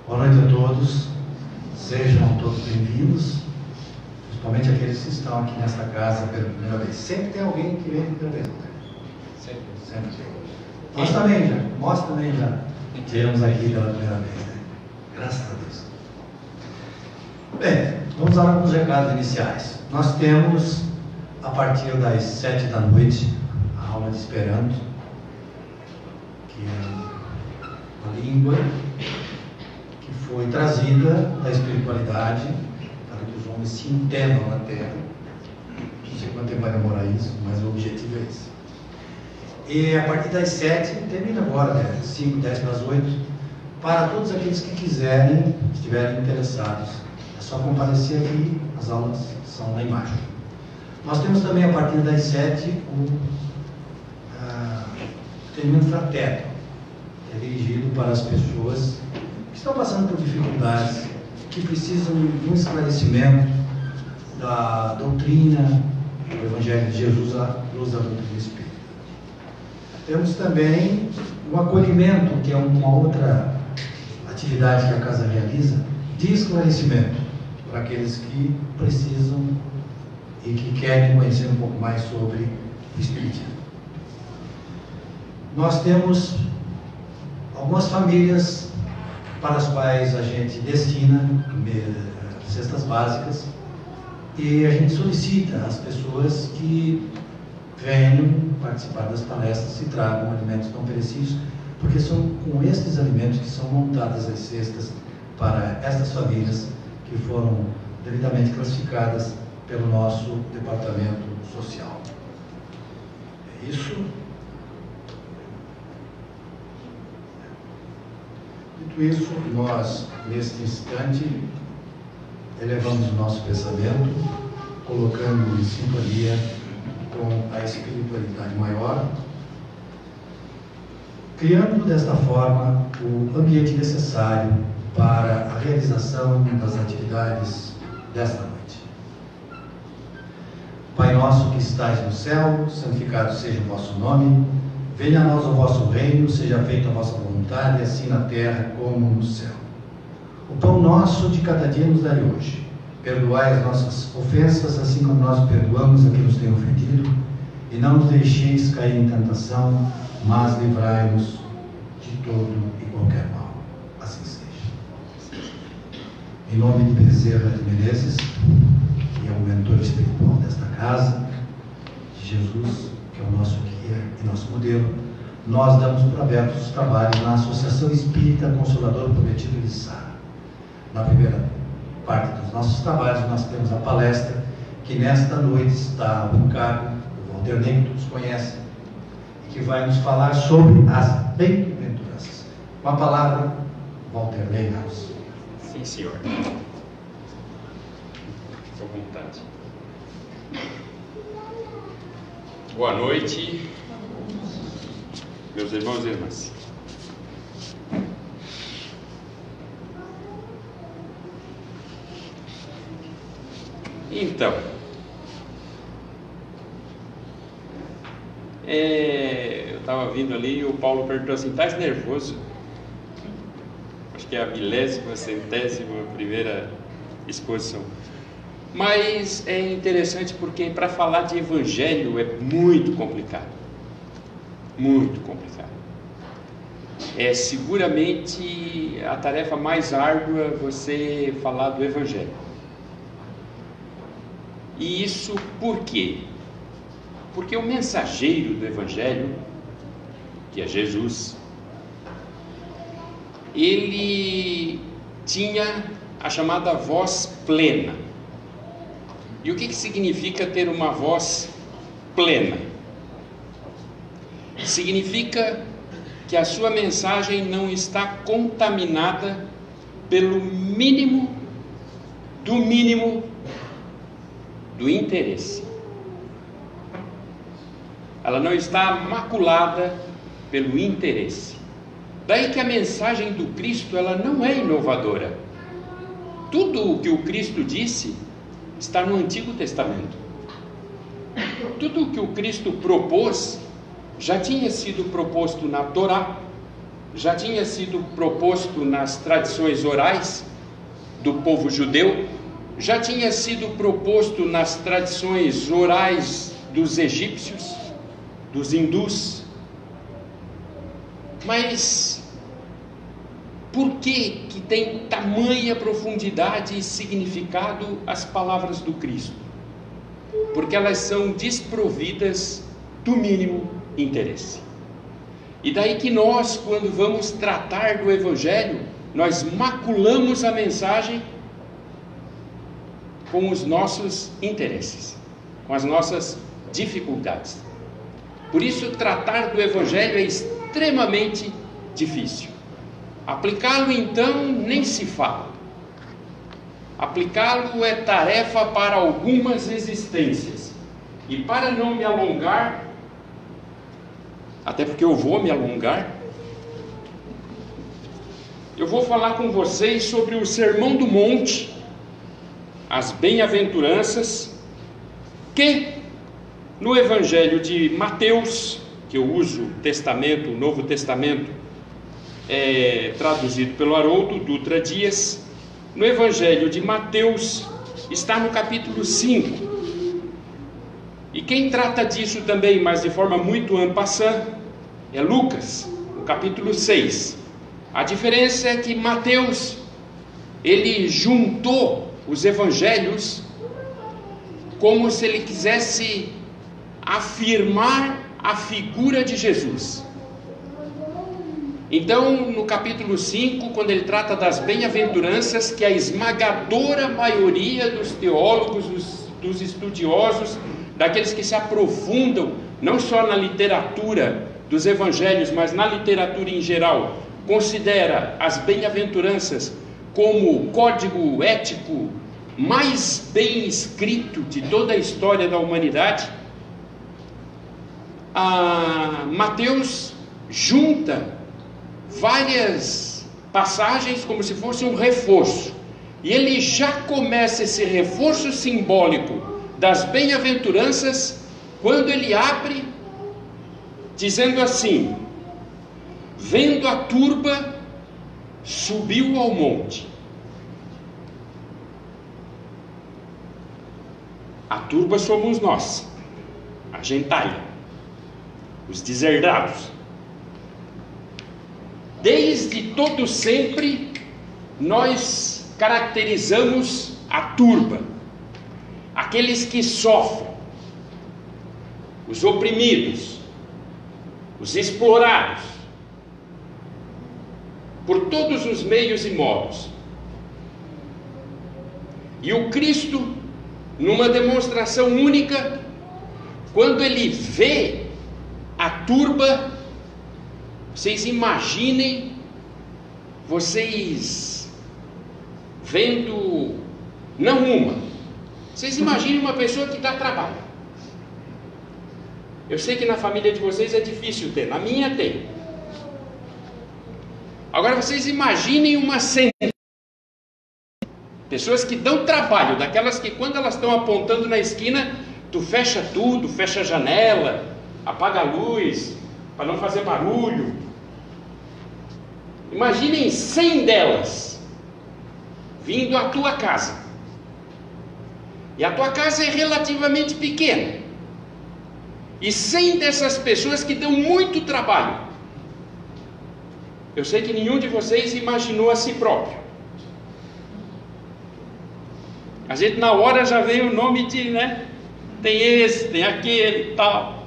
Boa noite a todos, sejam todos bem-vindos, principalmente aqueles que estão aqui nesta casa pela primeira vez. Sempre tem alguém que vem pela primeira vez, né? Sempre tem. Nós também já tivemos aqui pela primeira vez, né? Graças a Deus. Bem, vamos dar alguns recados iniciais. Nós temos, a partir das 7 da noite, a aula de Esperanto, que é uma língua que foi trazida da espiritualidade para que os homens se entendam na Terra. Não sei quanto tempo vai demorar isso, mas o objetivo é esse. E a partir das 7, termina agora, né? 5, 10 para as 8, para todos aqueles que quiserem, estiverem interessados. É só comparecer aqui, as aulas são na imagem. Nós temos também, a partir das 7, o treinamento fraterno, que é dirigido para as pessoas que estão passando por dificuldades, que precisam de um esclarecimento da doutrina do Evangelho de Jesus à luz da doutrina espírita. Temos também o acolhimento, que é uma outra atividade que a casa realiza, de esclarecimento para aqueles que precisam e que querem conhecer um pouco mais sobre o Espiritismo. Nós temos algumas famílias para as quais a gente destina cestas básicas e a gente solicita às pessoas que venham participar das palestras e tragam alimentos não perecíveis, porque são com estes alimentos que são montadas as cestas para estas famílias que foram devidamente classificadas pelo nosso departamento social. É isso. Dito isso, nós, neste instante, elevamos o nosso pensamento, colocando em sintonia com a espiritualidade maior, criando desta forma o ambiente necessário para a realização das atividades desta noite. Pai nosso que estais no céu, santificado seja o vosso nome, venha a nós o vosso reino, seja feita a vossa vontade, assim na terra como no céu. O pão nosso de cada dia nos dai hoje. Perdoai as nossas ofensas, assim como nós perdoamos a quem nos tem ofendido, e não nos deixeis cair em tentação, mas livrai-nos de todo e qualquer mal. Assim seja. Em nome de Bezerra de Menezes, que é o mentor espiritual desta casa, de Jesus, que é o nosso guia e nosso modelo, nós damos por abertos os trabalhos na Associação Espírita Consolador Prometido de Sara. Na primeira parte dos nossos trabalhos, nós temos a palestra, que nesta noite está o encargo do Walter Ney, que todos conhecem, e que vai nos falar sobre as bem-aventuranças. Com a palavra, Walter Ney. Sim, senhor. Fique à vontade. Boa noite, meus irmãos e irmãs. Então, eu estava vindo ali e o Paulo perguntou assim: estás nervoso? Acho que é a 1.000ª exposição. Mas é interessante porque para falar de evangelho é muito complicado. Muito complicado. É seguramente a tarefa mais árdua você falar do evangelho. E isso por quê? Porque o mensageiro do evangelho, que é Jesus, ele tinha a chamada voz plena. E o que significa ter uma voz plena? Significa que a sua mensagem não está contaminada pelo mínimo do interesse. Ela não está maculada pelo interesse. Daí que a mensagem do Cristo, ela não é inovadora. Tudo o que o Cristo disse está no Antigo Testamento. Tudo o que o Cristo propôs já tinha sido proposto na Torá, já tinha sido proposto nas tradições orais do povo judeu, já tinha sido proposto nas tradições orais dos egípcios, dos hindus. Mas por que tem tamanha profundidade e significado as palavras do Cristo? Porque elas são desprovidas do mínimo interesse. E daí que nós, quando vamos tratar do Evangelho, nós maculamos a mensagem com os nossos interesses, com as nossas dificuldades. Por isso, tratar do Evangelho é extremamente difícil. Aplicá-lo, então, nem se fala. Aplicá-lo é tarefa para algumas existências. E para não me alongar, até porque eu vou me alongar, eu vou falar com vocês sobre o Sermão do Monte, as bem-aventuranças, que no Evangelho de Mateus, que eu uso o Novo Testamento, traduzido pelo Haroldo Dutra Dias, no Evangelho de Mateus está no capítulo 5. E quem trata disso também, mas de forma muito en passant, é Lucas, no capítulo 6. A diferença é que Mateus, ele juntou os evangelhos como se ele quisesse afirmar a figura de Jesus. Então, no capítulo 5, quando ele trata das bem-aventuranças, que a esmagadora maioria dos teólogos, dos estudiosos, daqueles que se aprofundam não só na literatura dos evangelhos, mas na literatura em geral, considera as bem-aventuranças como o código ético mais bem escrito de toda a história da humanidade, Mateus junta várias passagens como se fosse um reforço, e ele já começa esse reforço simbólico das bem-aventuranças quando ele abre dizendo assim: vendo a turba, subiu ao monte. A turba somos nós, a gentalha, os deserdados. Desde todo sempre nós caracterizamos a turba, aqueles que sofrem, os oprimidos, os explorados, por todos os meios e modos. E o Cristo, numa demonstração única, quando ele vê a turba, vocês imaginem, vocês vendo, não uma, vocês imaginem uma pessoa que dá trabalho. Eu sei que na família de vocês é difícil ter, na minha tem. Agora vocês imaginem uma centena de pessoas que dão trabalho, daquelas que quando elas estão apontando na esquina, tu fecha tudo, fecha a janela, apaga a luz, para não fazer barulho. Imaginem 100 delas vindo à tua casa. E a tua casa é relativamente pequena. E 100 dessas pessoas que dão muito trabalho. Eu sei que nenhum de vocês imaginou a si próprio. A gente na hora já vem o nome de, né? Tem esse, tem aquele e tal.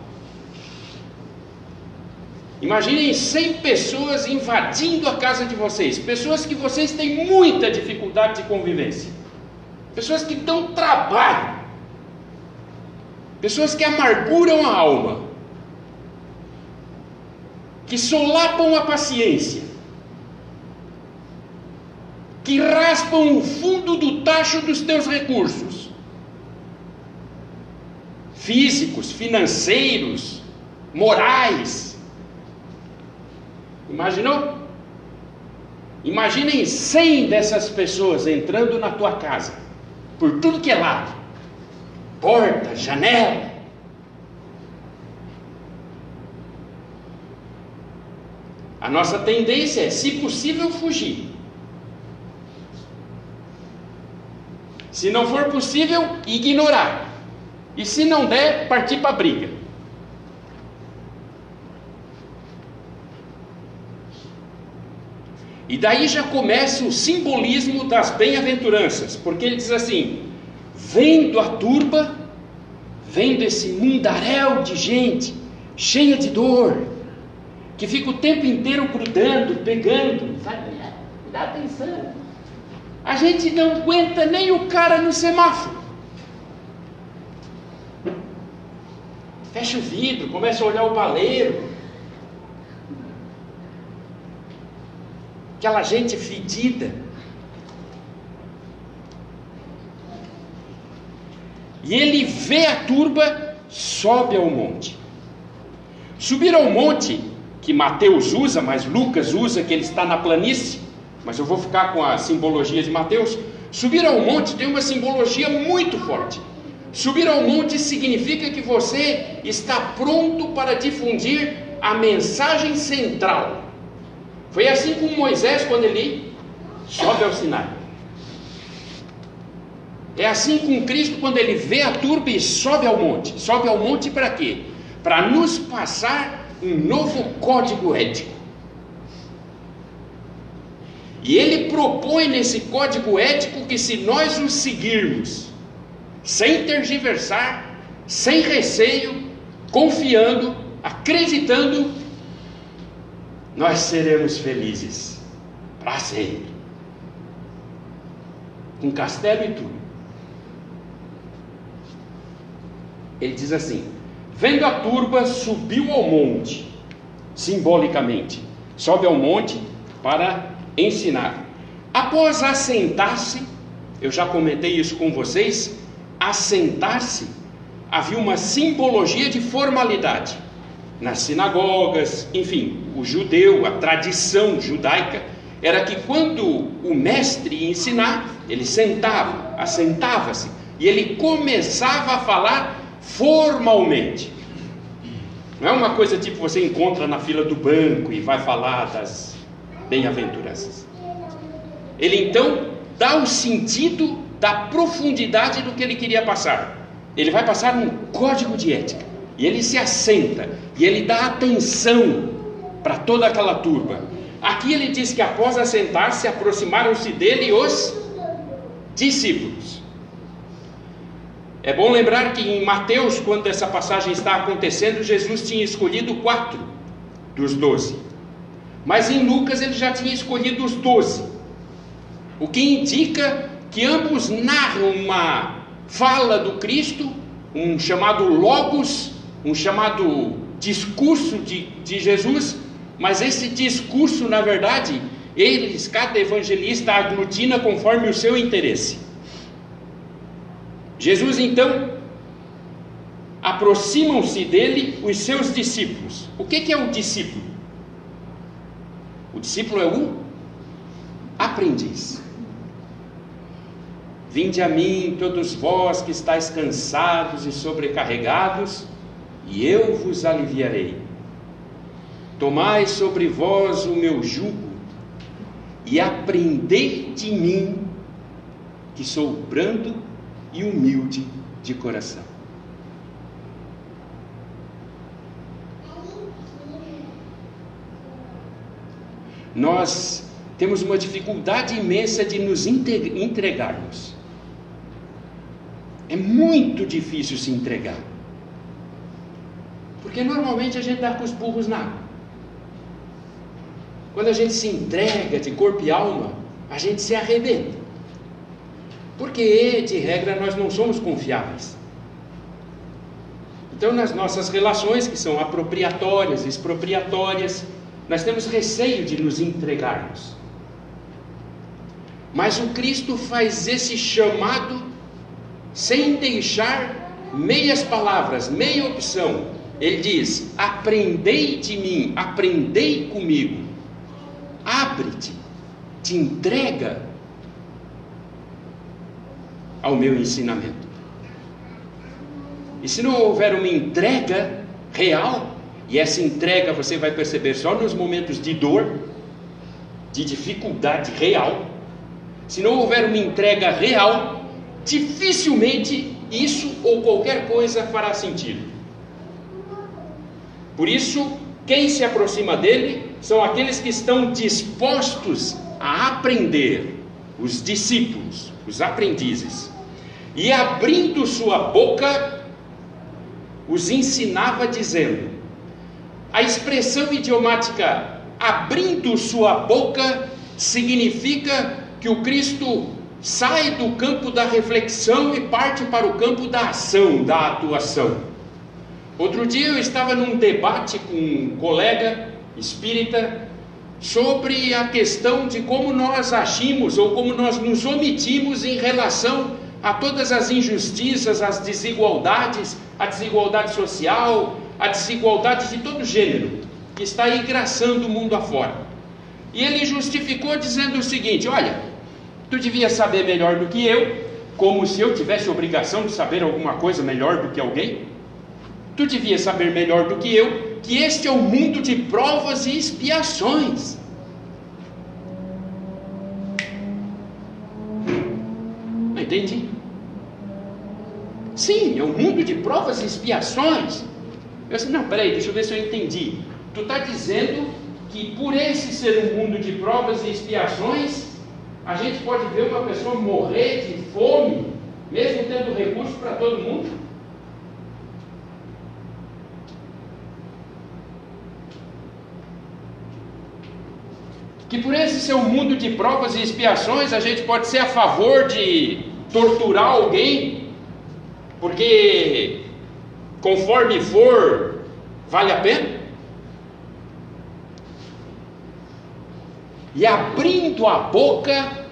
Imaginem 100 pessoas invadindo a casa de vocês. Pessoas que vocês têm muita dificuldade de convivência. Pessoas que dão trabalho. Pessoas que amarguram a alma, que solapam a paciência, que raspam o fundo do tacho dos teus recursos, físicos, financeiros, morais. Imaginou? Imaginem 100 dessas pessoas entrando na tua casa, por tudo que é lado. Porta, janela. A nossa tendência é, se possível, fugir. Se não for possível, ignorar. E se não der, partir para a briga. E daí já começa o simbolismo das bem-aventuranças, porque ele diz assim: vendo a turba, vendo esse mundaréu de gente cheia de dor, que fica o tempo inteiro grudando, pegando, sabe? Dá atenção. A gente não aguenta nem o cara no semáforo. Fecha o vidro, começa a olhar o baleiro. Aquela gente fedida. E ele vê a turba, sobe ao monte. Subir ao monte, que Mateus usa, mas Lucas usa, que ele está na planície, mas eu vou ficar com a simbologia de Mateus. Subir ao monte tem uma simbologia muito forte. Subir ao monte significa que você está pronto para difundir a mensagem central. Foi assim com Moisés quando ele sobe ao Sinai. É assim com Cristo quando ele vê a turba e sobe ao monte. Sobe ao monte para quê? Para nos passar um novo código ético. E ele propõe nesse código ético que, se nós o seguirmos, sem tergiversar, sem receio, confiando, acreditando, nós seremos felizes para sempre, com castelo e tudo. Ele diz assim: vendo a turba, subiu ao monte, simbolicamente, sobe ao monte para ensinar. Após assentar-se, eu já comentei isso com vocês, assentar-se, havia uma simbologia de formalidade. Nas sinagogas, enfim, o judeu, a tradição judaica, era que quando o mestre ia ensinar, ele sentava, assentava-se, e ele começava a falar formalmente. Não é uma coisa tipo você encontra na fila do banco e vai falar das bem-aventuranças. Ele então dá o sentido da profundidade do que ele queria passar. Ele vai passar um código de ética. E ele se assenta, e ele dá atenção para toda aquela turba. Aqui ele diz que após assentar-se, aproximaram-se dele os discípulos. É bom lembrar que em Mateus, quando essa passagem está acontecendo, Jesus tinha escolhido 4 dos 12. Mas em Lucas ele já tinha escolhido os 12. O que indica que ambos narram uma fala do Cristo, um chamado Logos, um chamado discurso de Jesus, mas esse discurso, na verdade, cada evangelista aglutina conforme o seu interesse. Jesus, então, aproximam-se dele os seus discípulos. O que é o discípulo? O discípulo é o aprendiz. Vinde a mim, todos vós que estáis cansados e sobrecarregados, e eu vos aliviarei. Tomai sobre vós o meu jugo, e aprendei de mim, que sou brando e humilde de coração. Nós temos uma dificuldade imensa de nos entregarmos. É muito difícil se entregar. Porque normalmente a gente dá com os burros na água. Quando a gente se entrega de corpo e alma, a gente se arrebenta. Porque, de regra, nós não somos confiáveis. Então, nas nossas relações, que são apropriatórias, expropriatórias, nós temos receio de nos entregarmos. Mas o Cristo faz esse chamado sem deixar meias palavras, meia opção. Ele diz: aprendei de mim, aprendei comigo. Abre-te, te entrega ao meu ensinamento. E se não houver uma entrega real, E essa entrega você vai perceber só nos momentos de dor, de dificuldade real. Se não houver uma entrega real, dificilmente isso ou qualquer coisa fará sentido. Por isso, quem se aproxima dele são aqueles que estão dispostos a aprender, os discípulos, os aprendizes. E abrindo sua boca, os ensinava dizendo. A expressão idiomática abrindo sua boca significa que o Cristo sai do campo da reflexão e parte para o campo da ação, da atuação. Outro dia eu estava num debate com um colega espírita sobre a questão de como nós agimos ou como nós nos omitimos em relação a todas as injustiças, as desigualdades, a desigualdade social, a desigualdade de todo gênero, que está aí graçando o mundo afora. E ele justificou dizendo o seguinte: olha, tu devia saber melhor do que eu, como se eu tivesse obrigação de saber alguma coisa melhor do que alguém. Tu devia saber melhor do que eu, que este é um mundo de provas e expiações. Não entendi? Sim, é um mundo de provas e expiações. Eu disse, não, peraí, deixa eu ver se eu entendi. Tu está dizendo que por esse ser um mundo de provas e expiações, a gente pode ver uma pessoa morrer de fome, mesmo tendo recursos para todo mundo? Que por esse ser um mundo de provas e expiações, a gente pode ser a favor de torturar alguém, porque conforme for, vale a pena? E abrindo a boca,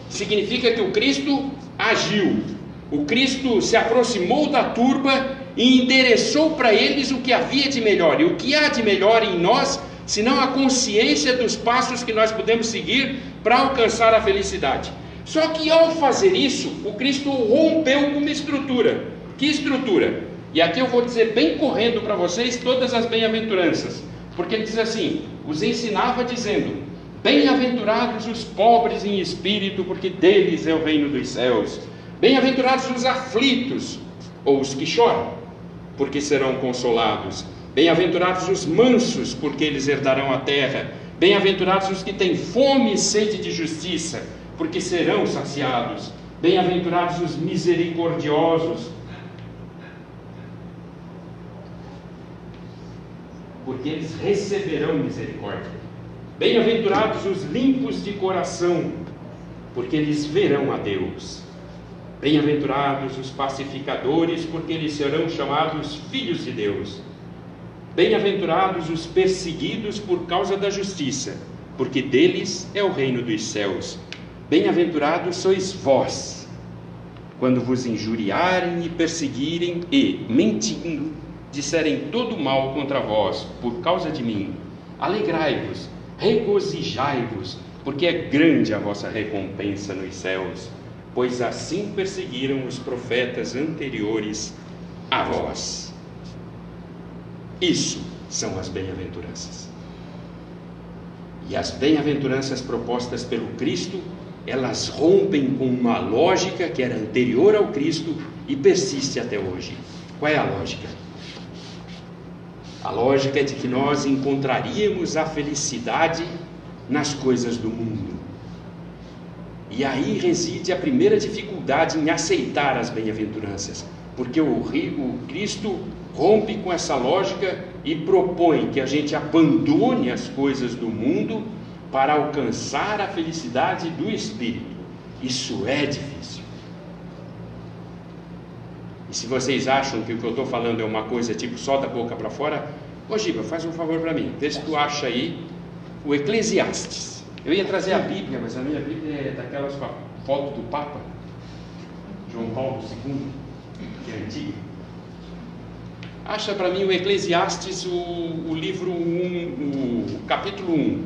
significa que o Cristo agiu. O Cristo se aproximou da turba e endereçou para eles o que havia de melhor. E o que há de melhor em nós, senão a consciência dos passos que nós podemos seguir para alcançar a felicidade. Só que ao fazer isso, o Cristo rompeu com uma estrutura. Que estrutura? E aqui eu vou dizer bem correndo para vocês todas as bem-aventuranças. Porque ele diz assim, os ensinava dizendo, bem-aventurados os pobres em espírito, porque deles é o reino dos céus. Bem-aventurados os aflitos, ou os que choram, porque serão consolados. Bem-aventurados os mansos, porque eles herdarão a terra. Bem-aventurados os que têm fome e sede de justiça, porque serão saciados. Bem-aventurados os misericordiosos, porque eles receberão misericórdia. Bem-aventurados os limpos de coração, porque eles verão a Deus. Bem-aventurados os pacificadores, porque eles serão chamados filhos de Deus. Bem-aventurados os perseguidos por causa da justiça, porque deles é o reino dos céus. Bem-aventurados sois vós, quando vos injuriarem e perseguirem e, mentindo, disserem todo mal contra vós, por causa de mim. Alegrai-vos, regozijai-vos, porque é grande a vossa recompensa nos céus, pois assim perseguiram os profetas anteriores a vós. Isso são as bem-aventuranças. E as bem-aventuranças propostas pelo Cristo, elas rompem com uma lógica que era anterior ao Cristo e persiste até hoje. Qual é a lógica? A lógica é de que nós encontraríamos a felicidade nas coisas do mundo. E aí reside a primeira dificuldade em aceitar as bem-aventuranças, porque o Cristo rompe com essa lógica e propõe que a gente abandone as coisas do mundo para alcançar a felicidade do Espírito. Isso é difícil. E se vocês acham que o que eu estou falando é uma coisa tipo só da boca para fora, ô Giba, faz um favor para mim, vê se tu acha aí o Eclesiastes. Eu ia trazer a Bíblia, mas a minha Bíblia é daquelas com a foto do Papa, João Paulo II, que é antiga. Acha para mim o Eclesiastes, o livro 1, o capítulo 1,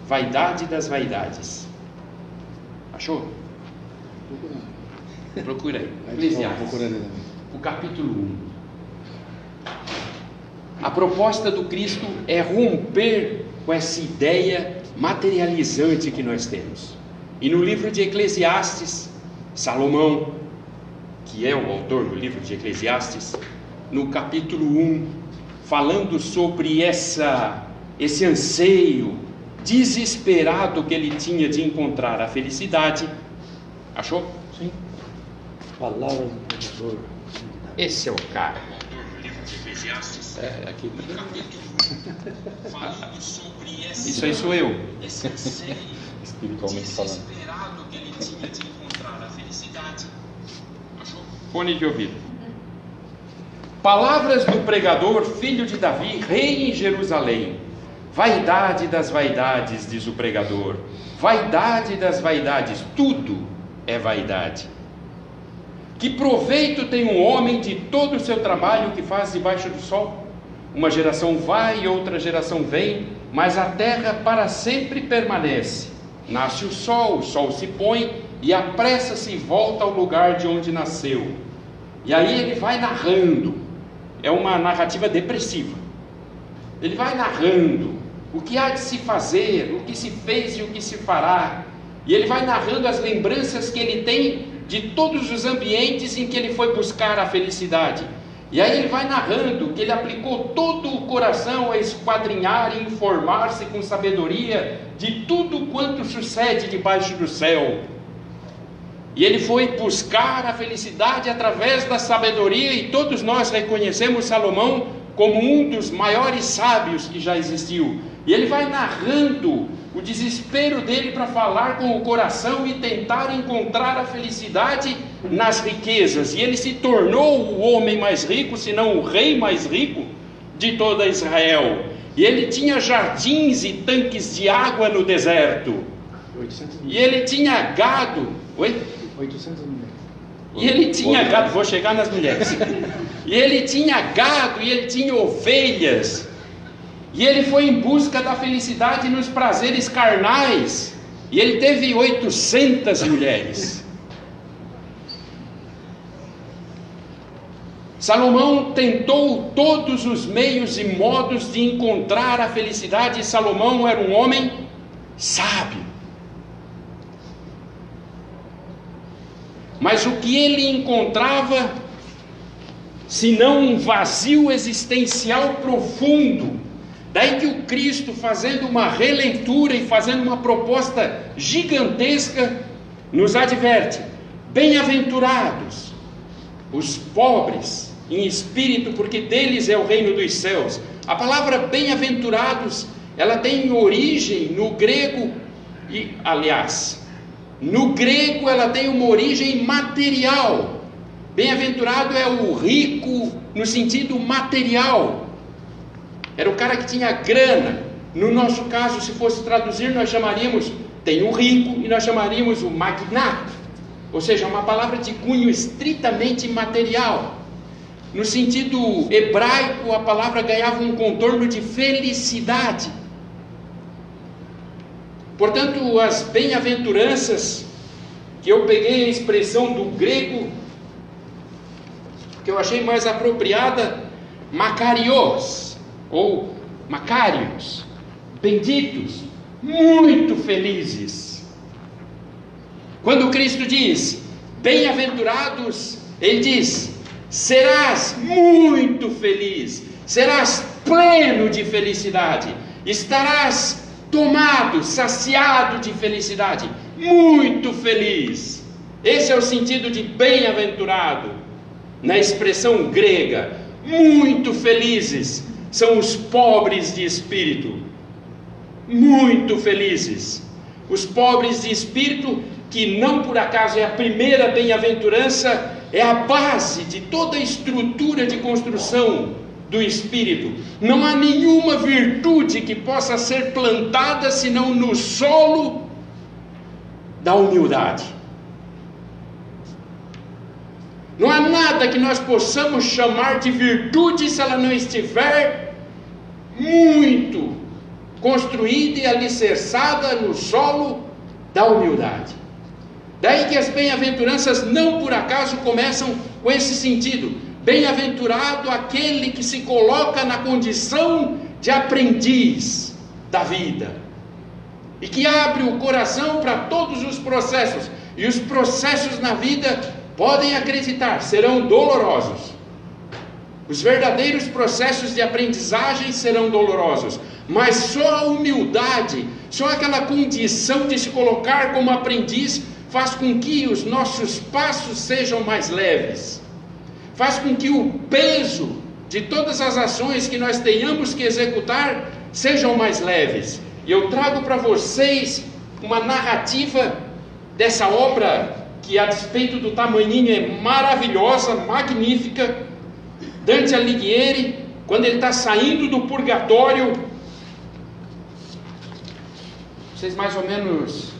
Vaidade das Vaidades. Achou? Procura aí. Eclesiastes. O capítulo 1. A proposta do Cristo é romper com essa ideia materializante que nós temos. E no livro de Eclesiastes, Salomão, que é o autor do livro de Eclesiastes, no capítulo 1, falando sobre esse anseio desesperado que ele tinha de encontrar a felicidade. Achou? Sim. Palavras do pregador. Esse é o cara. O livro de Eclesiastes. Aqui. Falando sobre isso aí sou eu. Esse anseio espiritualmente falando. Desesperado que ele tinha de encontrar a felicidade. Achou? Fone de ouvido. Palavras do pregador, filho de Davi, rei em Jerusalém. Vaidade das vaidades, diz o pregador. Vaidade das vaidades, tudo é vaidade. Que proveito tem um homem de todo o seu trabalho que faz debaixo do sol? Uma geração vai e outra geração vem, mas a terra para sempre permanece. Nasce o sol se põe e apressa-se e volta ao lugar de onde nasceu. E aí ele vai narrando, é uma narrativa depressiva. Ele vai narrando o que há de se fazer, o que se fez e o que se fará. E ele vai narrando as lembranças que ele tem de todos os ambientes em que ele foi buscar a felicidade. E aí ele vai narrando que ele aplicou todo o coração a esquadrinhar e informar-se com sabedoria de tudo quanto sucede debaixo do céu. E ele foi buscar a felicidade através da sabedoria, e todos nós reconhecemos Salomão como um dos maiores sábios que já existiu. E ele vai narrando o desespero dele para falar com o coração e tentar encontrar a felicidade nas riquezas. E ele se tornou o homem mais rico, se não o rei mais rico de toda Israel. E ele tinha jardins e tanques de água no deserto. E ele tinha gado. Oi? 800 mulheres. E ele tinha gado, vou chegar nas mulheres. E ele tinha gado, e ele tinha ovelhas. E ele foi em busca da felicidade nos prazeres carnais. E ele teve 800 mulheres. Salomão tentou todos os meios e modos de encontrar a felicidade. E Salomão era um homem sábio. Mas o que ele encontrava, senão um vazio existencial profundo. Daí que o Cristo, fazendo uma releitura e fazendo uma proposta gigantesca, nos adverte: bem-aventurados os pobres em espírito, porque deles é o reino dos céus. A palavra bem-aventurados, ela tem origem no grego, e aliás, no grego ela tem uma origem material. Bem-aventurado é o rico no sentido material. Era o cara que tinha grana. No nosso caso, se fosse traduzir, nós chamaríamos, tem o rico e nós chamaríamos o magnata. Ou seja, uma palavra de cunho estritamente material. No sentido hebraico, a palavra ganhava um contorno de felicidade. Portanto, as bem-aventuranças, que eu peguei a expressão do grego, que eu achei mais apropriada, makarios, ou macários, benditos, muito felizes. Quando Cristo diz, bem-aventurados, Ele diz, serás muito feliz, serás pleno de felicidade, estarás tomado, saciado de felicidade, muito feliz. Esse é o sentido de bem-aventurado, na expressão grega. Muito felizes são os pobres de espírito, muito felizes. Os pobres de espírito, que não por acaso é a primeira bem-aventurança, é a base de toda a estrutura de construção do espírito. Não há nenhuma virtude que possa ser plantada senão no solo da humildade. Não há nada que nós possamos chamar de virtude se ela não estiver muito construída e alicerçada no solo da humildade. Daí que as bem-aventuranças não por acaso começam com esse sentido: Bem-aventurado aquele que se coloca na condição de aprendiz da vida e que abre o coração para todos os processos. E os processos na vida, podem acreditar, serão dolorosos. Os verdadeiros processos de aprendizagem serão dolorosos, mas só a humildade, só aquela condição de se colocar como aprendiz faz com que os nossos passos sejam mais leves, faz com que o peso de todas as ações que nós tenhamos que executar sejam mais leves. E eu trago para vocês uma narrativa dessa obra que, a despeito do tamanhinho, é maravilhosa, magnífica. Dante Alighieri, quando ele está saindo do purgatório, vocês mais ou menos...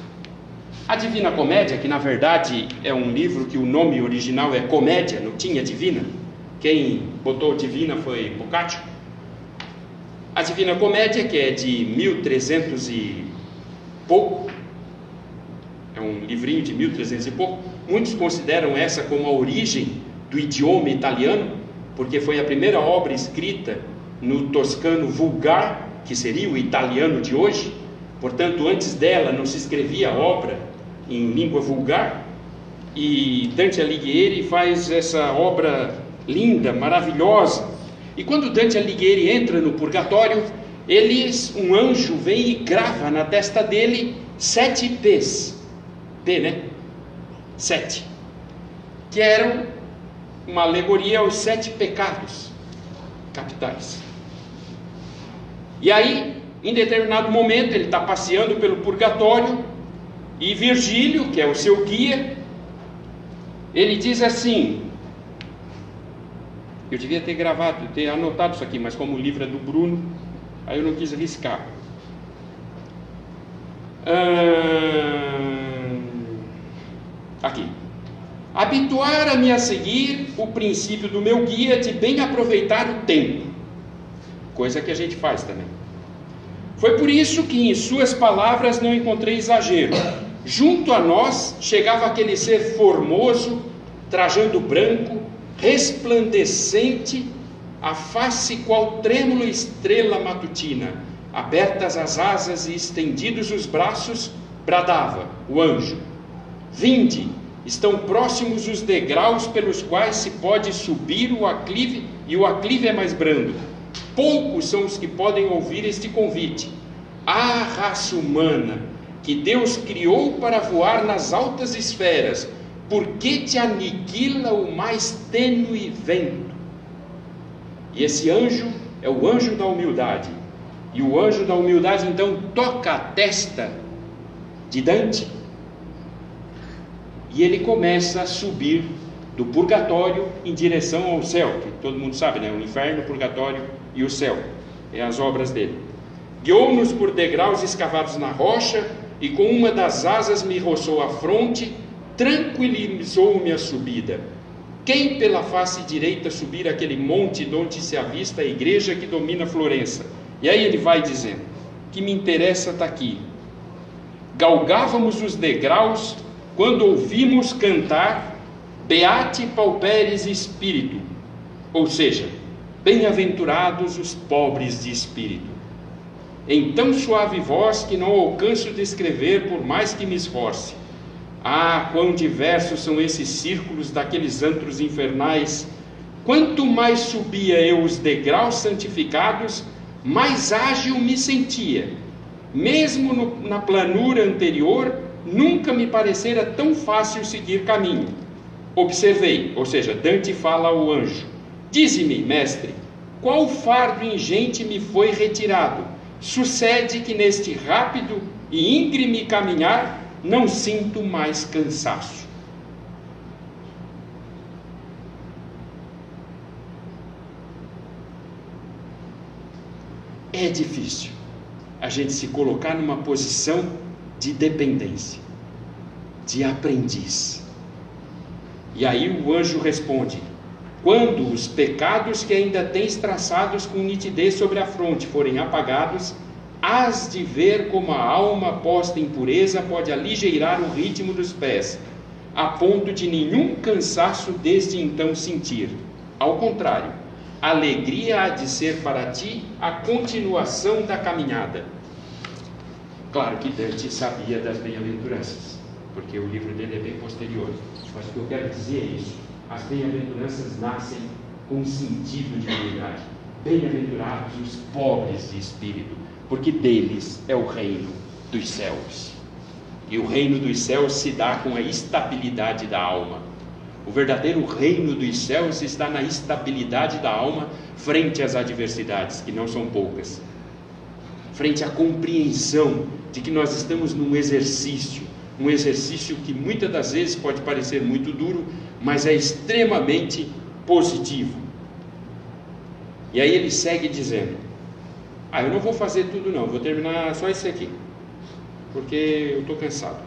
A Divina Comédia, que na verdade é um livro que o nome original é Comédia, não tinha Divina. Quem botou Divina foi Boccaccio. A Divina Comédia, que é de 1300 e pouco, é um livrinho de 1300 e pouco. Muitos consideram essa como a origem do idioma italiano, porque foi a primeira obra escrita no toscano vulgar, que seria o italiano de hoje. Portanto, antes dela não se escrevia obra em língua vulgar. E Dante Alighieri faz essa obra linda, maravilhosa. E quando Dante Alighieri entra no purgatório, um anjo vem e grava na testa dele 7 P's. P, né? 7. Que eram uma alegoria aos 7 pecados capitais. E aí, em determinado momento, ele está passeando pelo purgatório, e Virgílio, que é o seu guia, ele diz assim... Eu devia ter gravado, ter anotado isso aqui, mas como o livro é do Bruno, aí eu não quis arriscar. Aqui. Habituar-me a seguir o princípio do meu guia de bem aproveitar o tempo. Coisa que a gente faz também. Foi por isso que em suas palavras não encontrei exagero. Junto a nós chegava aquele ser formoso, trajando branco, resplandecente, a face qual trêmula estrela matutina, abertas as asas e estendidos os braços, bradava o anjo: vinde, estão próximos os degraus pelos quais se pode subir o aclive, e o aclive é mais brando. Poucos são os que podem ouvir este convite. Ah, raça humana, que Deus criou para voar nas altas esferas, por que te aniquila o mais tênue vento? E esse anjo é o anjo da humildade. E o anjo da humildade então toca a testa de Dante, e ele começa a subir do purgatório em direção ao céu, que todo mundo sabe, né? O inferno, o purgatório e o céu, é as obras dele. Guiou-nos por degraus escavados na rocha, e com uma das asas me roçou a fronte, tranquilizou-me a subida. Quem pela face direita subir aquele monte de onde se avista a igreja que domina Florença? E aí ele vai dizendo, que me interessa está aqui. Galgávamos os degraus quando ouvimos cantar Beati pauperes spiritu, ou seja, bem-aventurados os pobres de espírito. Em tão suave voz que não alcanço descrever por mais que me esforce. Ah, quão diversos são esses círculos daqueles antros infernais! Quanto mais subia eu os degraus santificados, mais ágil me sentia. Mesmo na planura anterior, nunca me parecera tão fácil seguir caminho. Observei, ou seja, Dante fala ao anjo: dize-me, mestre, qual fardo ingente me foi retirado? Sucede que neste rápido e íngreme caminhar não sinto mais cansaço. É difícil a gente se colocar numa posição de dependência, de aprendiz. E aí o anjo responde: quando os pecados que ainda tens traçados com nitidez sobre a fronte forem apagados, hás de ver como a alma posta em pureza pode aligeirar o ritmo dos pés, a ponto de nenhum cansaço desde então sentir. Ao contrário, a alegria há de ser para ti a continuação da caminhada. Claro que Dante sabia das bem-aventuranças, porque o livro dele é bem posterior. Mas o que eu quero dizer é isso: as bem-aventuranças nascem com um sentido de unidade. Bem-aventurados os pobres de espírito, porque deles é o reino dos céus. E o reino dos céus se dá com a estabilidade da alma. O verdadeiro reino dos céus está na estabilidade da alma frente às adversidades, que não são poucas. Frente à compreensão de que nós estamos num exercício, um exercício que muitas das vezes pode parecer muito duro, mas é extremamente positivo. E aí ele segue dizendo: eu não vou fazer tudo não, vou terminar só esse aqui, porque eu estou cansado.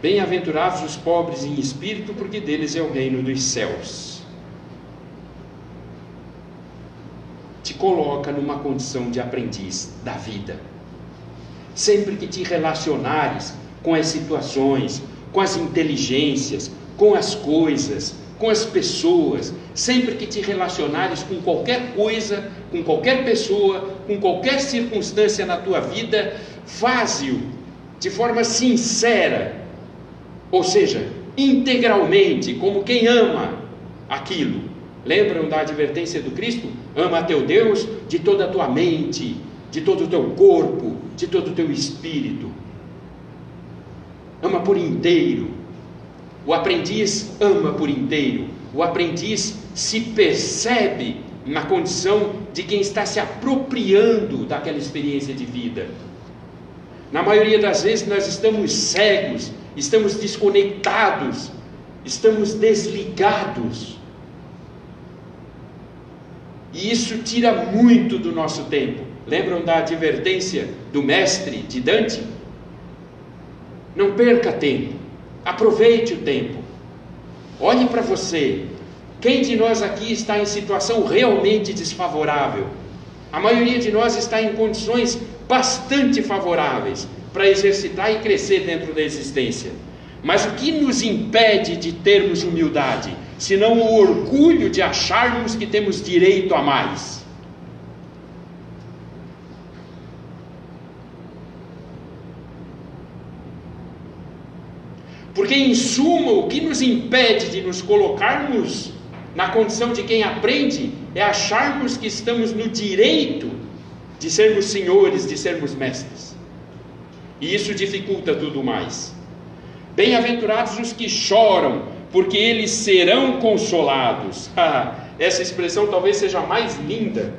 Bem-aventurados os pobres em espírito, porque deles é o reino dos céus. Te coloca numa condição de aprendiz da vida. Sempre que te relacionares com as situações, com as inteligências, com as coisas, com as pessoas, sempre que te relacionares com qualquer coisa, com qualquer pessoa, com qualquer circunstância na tua vida, faze-o de forma sincera, ou seja, integralmente, como quem ama aquilo. Lembram da advertência do Cristo? Ama a teu Deus de toda a tua mente, de todo o teu corpo, de todo o teu espírito. Ama por inteiro. O aprendiz ama por inteiro. O aprendiz se percebe na condição de quem está se apropriando daquela experiência de vida. Na maioria das vezes nós estamos cegos, estamos desconectados, estamos desligados. E isso tira muito do nosso tempo. Lembram da advertência do mestre de Dante? Não perca tempo, aproveite o tempo. Olhe para você. Quem de nós aqui está em situação realmente desfavorável? A maioria de nós está em condições bastante favoráveis para exercitar e crescer dentro da existência. Mas o que nos impede de termos humildade, senão o orgulho de acharmos que temos direito a mais? Porque, em suma, o que nos impede de nos colocarmos na condição de quem aprende é acharmos que estamos no direito de sermos senhores, de sermos mestres. E isso dificulta tudo mais. Bem-aventurados os que choram, porque eles serão consolados. Essa expressão talvez seja a mais linda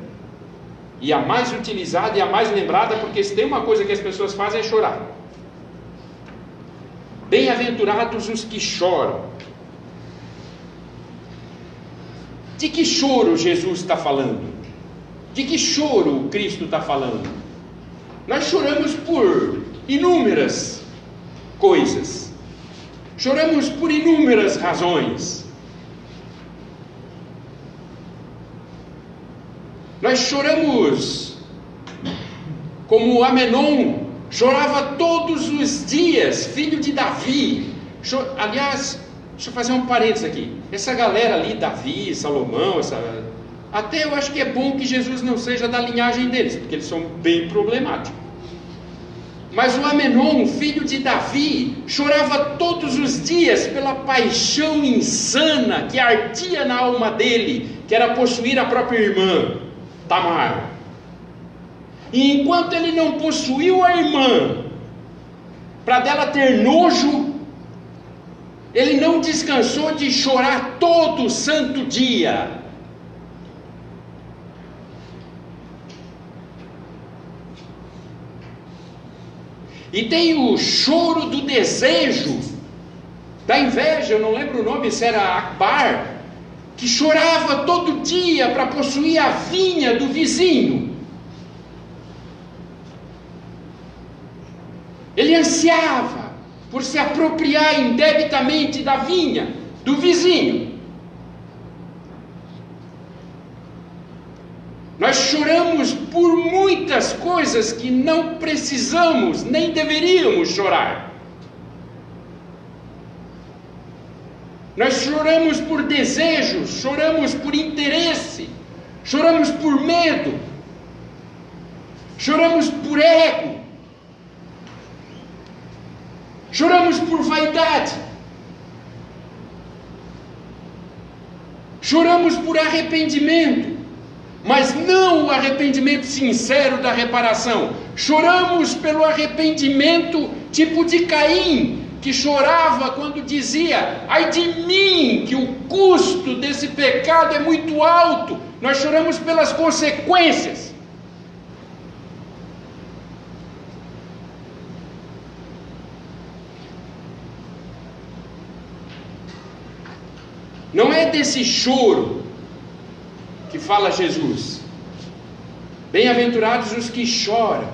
e a mais utilizada e a mais lembrada, porque se tem uma coisa que as pessoas fazem é chorar. Bem-aventurados os que choram. De que choro Jesus está falando? De que choro o Cristo está falando? Nós choramos por inúmeras coisas. Choramos por inúmeras razões. Nós choramos como Amenon chorava todos os dias, filho de Davi. Aliás, deixa eu fazer um parênteses aqui. Essa galera ali, Davi, Salomão, até eu acho que é bom que Jesus não seja da linhagem deles, porque eles são bem problemáticos. Mas o Amenon, filho de Davi, chorava todos os dias pela paixão insana que ardia na alma dele, que era possuir a própria irmã, Tamar. E enquanto ele não possuiu a irmã, para dela ter nojo, ele não descansou de chorar todo santo dia. E tem o choro do desejo, da inveja, eu não lembro o nome, se era Akbar, que chorava todo dia para possuir a vinha do vizinho. Ele ansiava por se apropriar indebitamente da vinha do vizinho. Nós choramos por muitas coisas que não precisamos, nem deveríamos chorar. Nós choramos por desejos, choramos por interesse, choramos por medo, choramos por ego, choramos por vaidade, choramos por arrependimento, mas não o arrependimento sincero da reparação. Choramos pelo arrependimento tipo de Caim, que chorava quando dizia: ai de mim, que o custo desse pecado é muito alto. Nós choramos pelas consequências. Não é desse choro que fala Jesus. Bem-aventurados os que choram,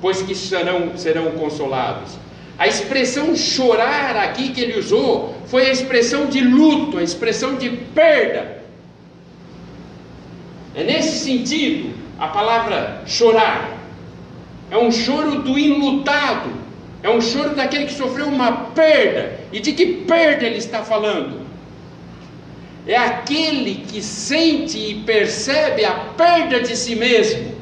pois que serão consolados. A expressão chorar aqui que ele usou foi a expressão de luto, a expressão de perda. É nesse sentido a palavra chorar. É um choro do enlutado, é um choro daquele que sofreu uma perda. E de que perda ele está falando? É aquele que sente e percebe a perda de si mesmo.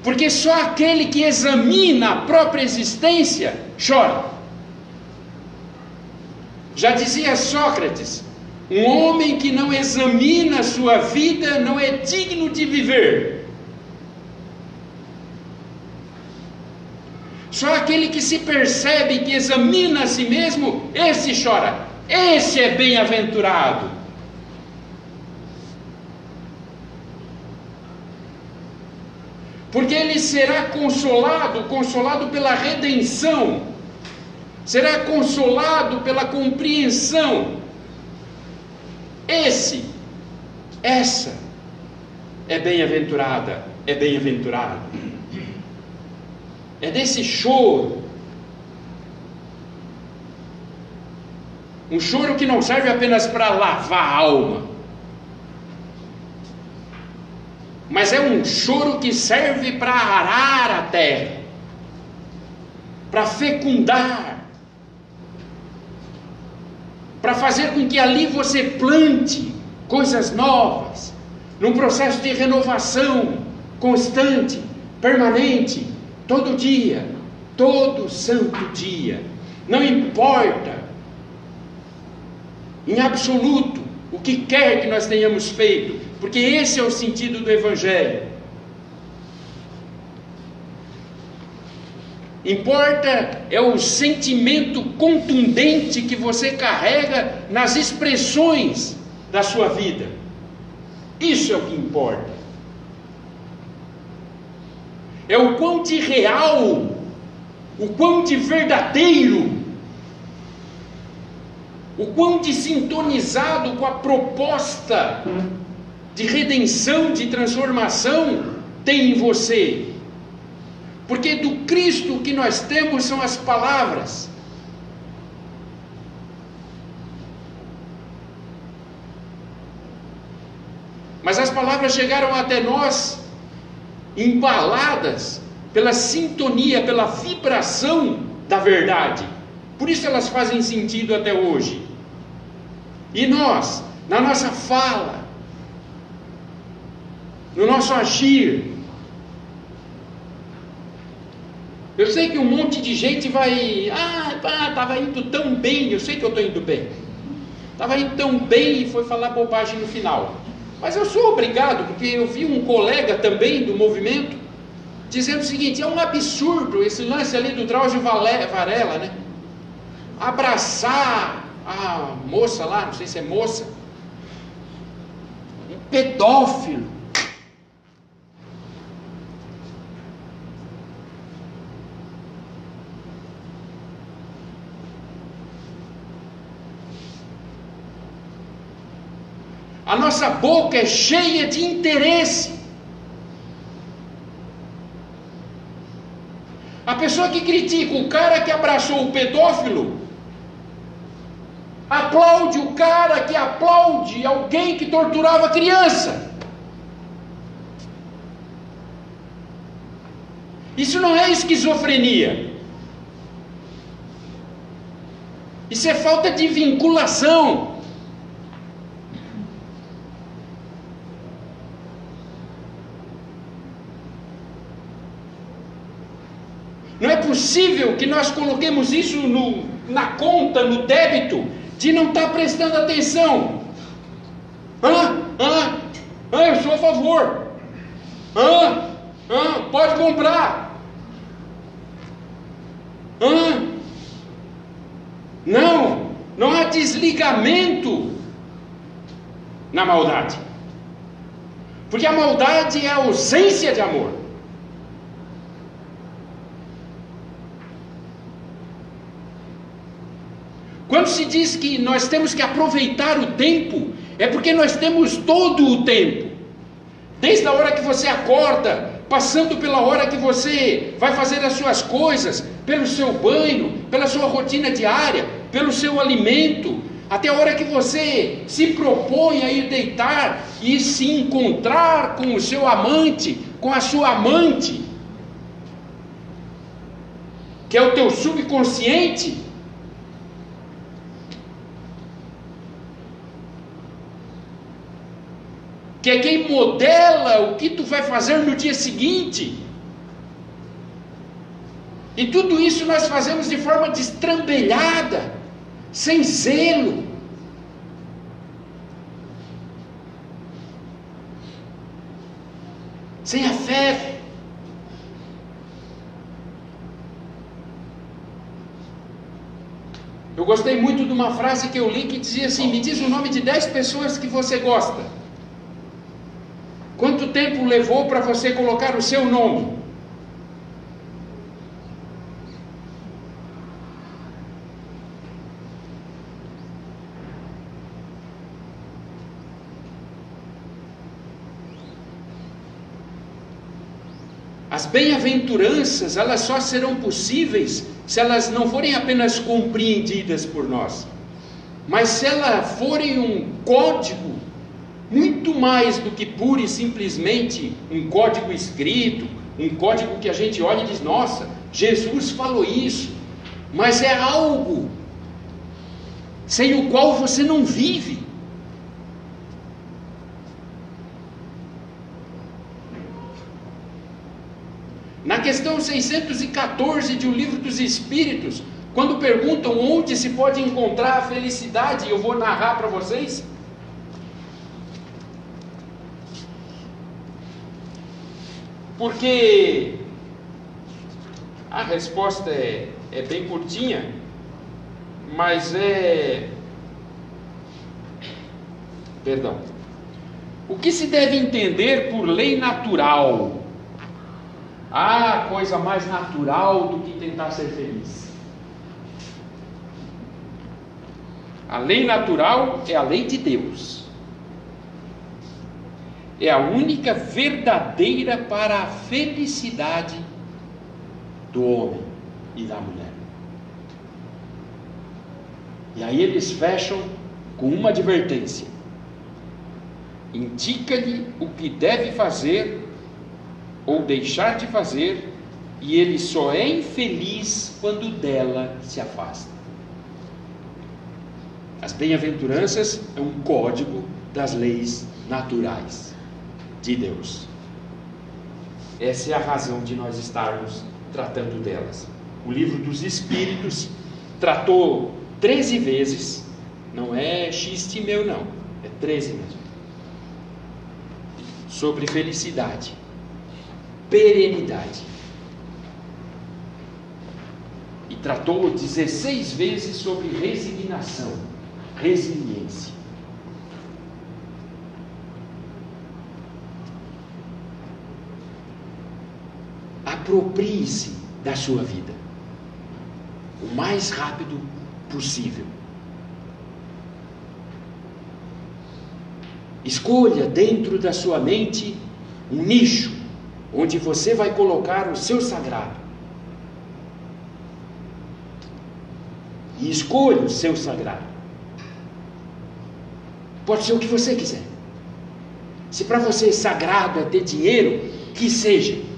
Porque só aquele que examina a própria existência chora. Já dizia Sócrates: um homem que não examina a sua vida não é digno de viver. Só aquele que se percebe, que examina a si mesmo, esse chora. Esse é bem-aventurado. Porque ele será consolado pela redenção, será consolado pela compreensão. Essa é bem-aventurada, é bem-aventurado. É desse choro, um choro que não serve apenas para lavar a alma, mas é um choro que serve para arar a terra, para fecundar, para fazer com que ali você plante coisas novas, num processo de renovação constante, permanente, todo dia, todo santo dia. Não importa, em absoluto, o que quer que nós tenhamos feito, porque esse é o sentido do Evangelho. Importa é o sentimento contundente que você carrega nas expressões da sua vida. Isso é o que importa. É o quão de real, o quão de verdadeiro, o quão de sintonizado com a proposta de redenção, de transformação tem em você. Porque do Cristo o que nós temos são as palavras. Mas as palavras chegaram até nós embaladas pela sintonia, pela vibração da verdade. Por isso elas fazem sentido até hoje. E nós, na nossa fala, no nosso agir, eu sei que um monte de gente vai, estava indo tão bem, eu sei que eu estou indo bem, estava indo tão bem e foi falar bobagem no final. Mas eu sou obrigado, porque eu vi um colega também do movimento dizendo o seguinte: é um absurdo esse lance ali do Drauzio Varela, né? Abraçar a moça lá, não sei se é moça, um pedófilo. A nossa boca é cheia de interesse. A pessoa que critica o cara que abraçou o pedófilo, aplaude o cara que aplaude alguém que torturava a criança. Isso não é esquizofrenia. Isso é falta de vinculação. Não é possível que nós coloquemos isso na conta, no débito, de não estar prestando atenção. Eu sou a favor. Pode comprar. Não há desligamento na maldade. Porque a maldade é a ausência de amor. Quando se diz que nós temos que aproveitar o tempo, é porque nós temos todo o tempo. Desde a hora que você acorda, passando pela hora que você vai fazer as suas coisas, pelo seu banho, pela sua rotina diária, pelo seu alimento, até a hora que você se propõe a ir deitar e se encontrar com o seu amante, com a sua amante, que é o teu subconsciente. Que é quem modela o que tu vai fazer no dia seguinte. E tudo isso nós fazemos de forma destrambelhada, sem zelo. Sem afeto. Eu gostei muito de uma frase que eu li que dizia assim: me diz o nome de 10 pessoas que você gosta. Quanto tempo levou para você colocar o seu nome? As bem-aventuranças, elas só serão possíveis se elas não forem apenas compreendidas por nós, mas se elas forem um código, muito mais do que pura e simplesmente um código escrito, um código que a gente olha e diz: nossa, Jesus falou isso, mas é algo sem o qual você não vive. Na questão 614 de O Livro dos Espíritos, quando perguntam onde se pode encontrar a felicidade, eu vou narrar para vocês. Porque a resposta é bem curtinha, mas Perdão. O que se deve entender por lei natural? Há coisa mais natural do que tentar ser feliz. A lei natural é a lei de Deus. É a única verdadeira para a felicidade do homem e da mulher. E aí eles fecham com uma advertência: indica-lhe o que deve fazer ou deixar de fazer, e ele só é infeliz quando dela se afasta. As bem-aventuranças é um código das leis naturais de Deus. Essa é a razão de nós estarmos tratando delas. O Livro dos Espíritos tratou 13 vezes, não é xiste meu não, é 13 mesmo, sobre felicidade, perenidade. E tratou 16 vezes sobre resignação, resiliência. Aproprie-se da sua vida o mais rápido possível. Escolha dentro da sua mente um nicho onde você vai colocar o seu sagrado. E escolha o seu sagrado. Pode ser o que você quiser. Se para você sagrado é ter dinheiro, que seja.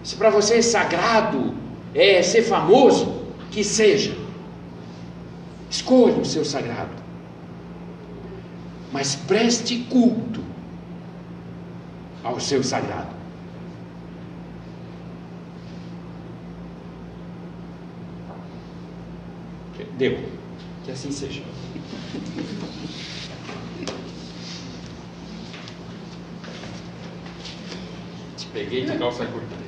Se para você sagrado é ser famoso, que seja. Escolha o seu sagrado. Mas preste culto ao seu sagrado. Deu. Que assim seja. Te peguei de calça curta.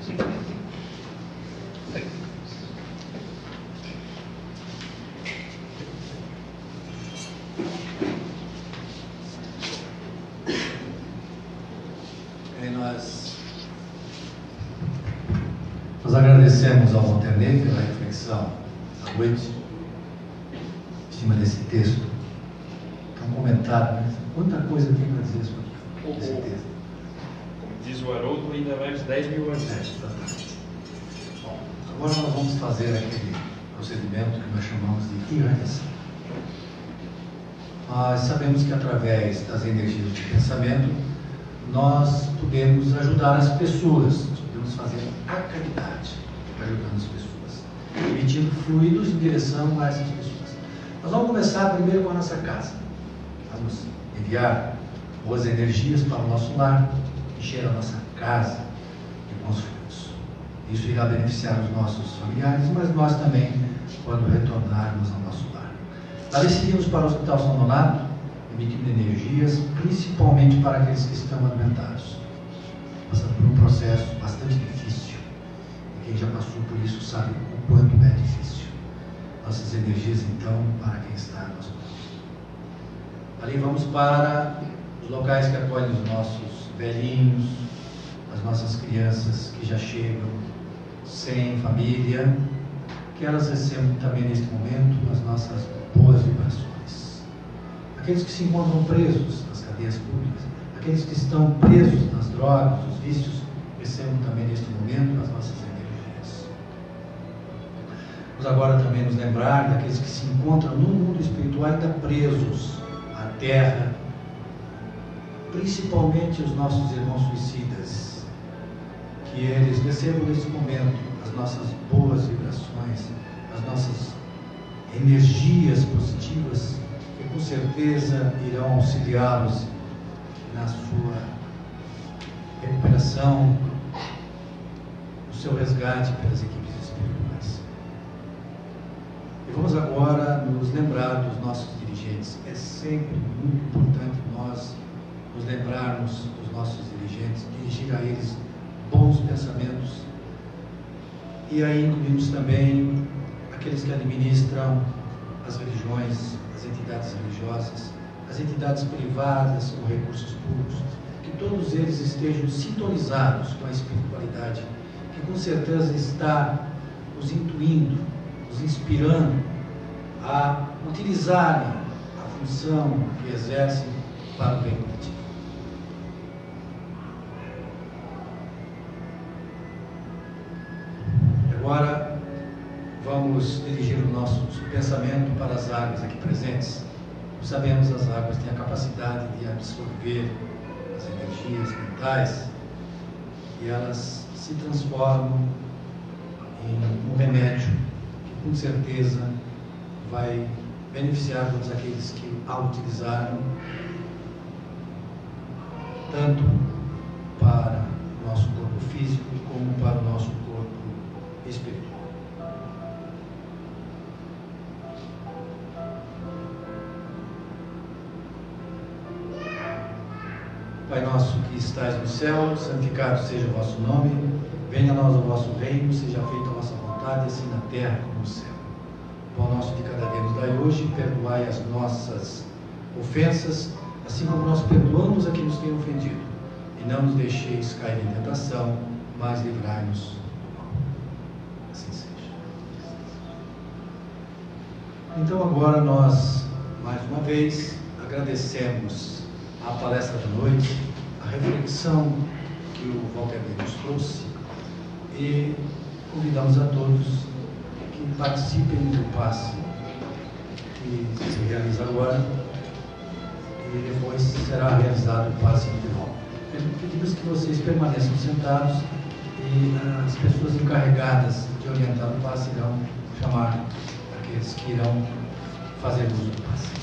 Nós agradecemos ao Montenegro pela reflexão da noite em cima desse texto. É um comentário, né? Quanta coisa tem para dizer sobre esse texto. Como diz o Haroldo, ainda vai uns 10 mil anos. Exatamente. Bom, agora nós vamos fazer aquele procedimento que nós chamamos de irradiação. Nós sabemos que através das energias de pensamento nós podemos ajudar as pessoas, podemos fazer a caridade ajudando as pessoas, emitindo fluidos em direção a essas pessoas. Nós vamos começar primeiro com a nossa casa. Vamos enviar boas energias para o nosso lar, encher a nossa casa de bons fluidos. Isso irá beneficiar os nossos familiares, mas nós também, quando retornarmos ao nosso lar. Nós decidimos para o Hospital São Donato, emitindo energias, principalmente para aqueles que estão alimentados, passando por um processo bastante difícil. E quem já passou por isso sabe o quanto é difícil. Nossas energias, então, para quem está no hospital. Ali vamos para os locais que acolhem os nossos velhinhos, as nossas crianças que já chegam sem família, que elas recebam também neste momento as nossas boas vibrações. Aqueles que se encontram presos nas cadeias públicas, aqueles que estão presos nas drogas, nos vícios, recebam também neste momento as nossas energias. Vamos agora também nos lembrar daqueles que se encontram no mundo espiritual ainda presos à terra, principalmente os nossos irmãos suicidas, que eles recebam neste momento as nossas boas vibrações, as nossas energias positivas, que com certeza irão auxiliá-los na sua recuperação, no seu resgate pelas equipes espirituais. E vamos agora nos lembrar dos nossos dirigentes. É sempre muito importante nós nos lembrarmos dos nossos dirigentes, dirigir a eles bons pensamentos. E aí incluímos também aqueles que administram as religiões, as entidades religiosas, as entidades privadas com recursos públicos, que todos eles estejam sintonizados com a espiritualidade, que com certeza está nos intuindo, nos inspirando a utilizarem a função que exercem para o bem coletivo. Agora vamos dirigir o nosso pensamento para as águas aqui presentes. Sabemos que as águas têm a capacidade de absorver as energias mentais e elas se transformam em um remédio que com certeza vai beneficiar todos aqueles que a utilizaram, tanto para o nosso corpo físico como para o nosso corpo espiritual. Pai nosso que estais no céu, santificado seja o vosso nome, venha a nós o vosso reino, seja feita a vossa vontade, assim na terra como no céu. O pão nosso de cada dia nos dai hoje, perdoai as nossas ofensas, assim como nós perdoamos a quem nos tem ofendido. E não nos deixeis cair em tentação, mas livrai-nos do mal. Assim seja. Então agora nós, mais uma vez, agradecemos a palestra da noite, a reflexão que o Walter nos trouxe e convidamos a todos que participem do passe que se realiza agora e depois será realizado o passe individual. Pedimos que vocês permaneçam sentados e as pessoas encarregadas de orientar o passe irão chamar aqueles que irão fazer uso do passe.